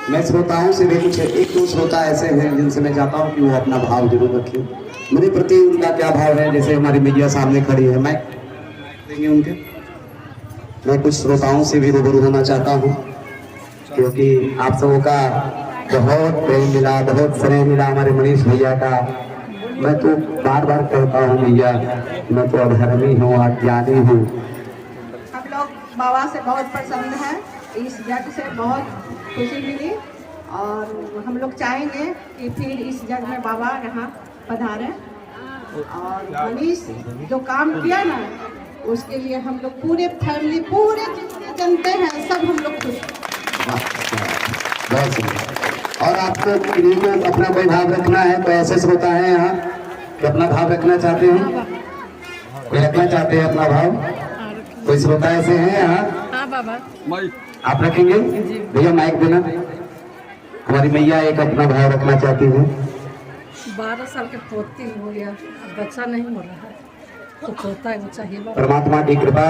मैं श्रोताओं से भी कुछ एक दो श्रोता ऐसे हैं जिनसे मैं चाहता हूं कि वो अपना भाव जरूर रखें। मेरे प्रति उनका क्या भाव है, जैसे हमारी मैया सामने खड़ी है, मैं देंगे उनके। मैं कुछ श्रोताओं से भी रूबरू होना चाहता हूं, क्योंकि आप सबों का बहुत प्रेम मिला, बहुत स्नेह मिला हमारे मनीष भैया का। मैं तो बार बार कहता हूँ भैया, मैं तो अधर्मी हूँ, अज्ञानी हूँ। हम लोग बाबा से बहुत प्रसन्न हैं, इस जग से बहुत खुशी मिली और हम लोग चाहेंगे कि फिर इस जग में बाबा यहाँ पधारें। और मनीष जो काम किया ना, उसके लिए हम लोग पूरे फैमिली, पूरे जितने जनते हैं सब हम लोग खुश। और आपको किन्हीं को अपना कोई भाव रखना है तो ऐसे श्रोता है यहाँ कि अपना भाव रखना चाहते हैं, कोई रखना चाहते हैं अपना भाव? कोई श्रोता ऐसे हैं यहाँ? हाँ बाबा, आप रखेंगे? भैया माइक देना। हमारी मैया एक अपना भाव रखना चाहती है। 12 साल के पोती हो गया, बच्चा नहीं हो रहा है तो पोता है वो चाहिए बाबा। परमात्मा की कृपा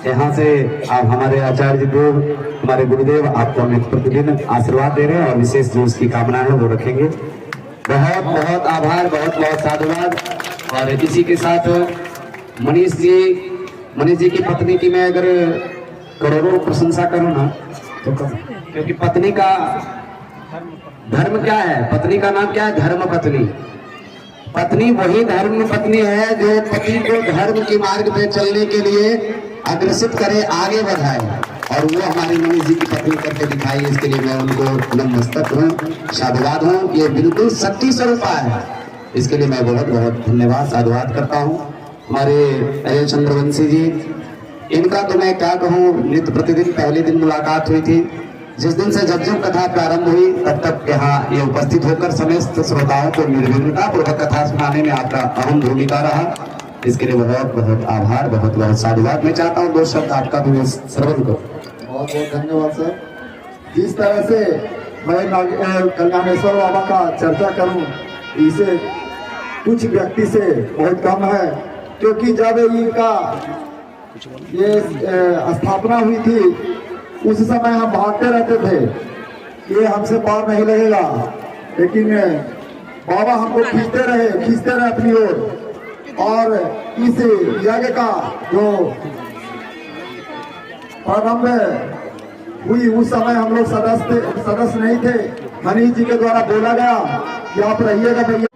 यहाँ से आप हमारे आचार्य देव, हमारे गुरुदेव आपको नित्य प्रतिदिन आशीर्वाद दे रहे हैं और विशेष जो उसकी कामना है वो रखेंगे। बहुत बहुत आभार, बहुत बहुत साधुवाद। और इसी के साथ मनीष जी की पत्नी की मैं अगर करोड़ों प्रशंसा करूँ ना तो क्योंकि पत्नी का धर्म क्या है, पत्नी का नाम क्या है? धर्म पत्नी। पत्नी वही धर्म पत्नी है जो पति को धर्म के मार्ग पे चलने के लिए अग्रसित करे, आगे बढ़ाए, और वो हमारी मनीष जी की पत्नी करके दिखाई। इसके लिए मैं उनको नतमस्तक हूँ, साधुवाद हूँ। ये बिल्कुल शक्ति स्वरूपा है, इसके लिए मैं बहुत बहुत धन्यवाद साधुवाद करता हूँ। हमारे अजय चंद्रवंशी जी, इनका तो मैं क्या कहूँ, नित्य प्रतिदिन पहले दिन मुलाकात हुई थी। जिस दिन से जब कथा प्रारंभ हुई तब तक यहाँ ये उपस्थित होकर समस्त श्रोताओं को निर्विघ्नता पूर्वक कथा सुनाने में आपका अहम भूमिका रहा। इसके लिए बहुत बहुत आभार, बहुत बहुत साधुवाद। मैं चाहता हूँ दो शब्द आपका भी श्रवण करो। बहुत बहुत धन्यवाद सर। जिस तरह से मैं कल्याणेश्वर बाबा का चर्चा करूं, इसे कुछ व्यक्ति से बहुत कम है, क्योंकि जब इनका ये स्थापना हुई थी उस समय हम भागते रहते थे, ये हमसे पार नहीं लगेगा, लेकिन बाबा हमको खींचते रहे अपनी ओर। और इस यज्ञ का जो प्रारंभ हुई उस समय हम लोग सदस्य नहीं थे। मनीष जी के द्वारा बोला गया कि आप रहिएगा भैया।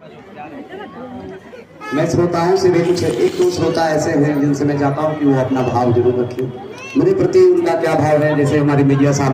मैं श्रोताओं से भी कुछ एक दो श्रोता ऐसे हैं जिनसे मैं चाहता हूं कि वो अपना भाव जरूर रखें। मेरे प्रति उनका क्या भाव है, जैसे हमारी मैया सामने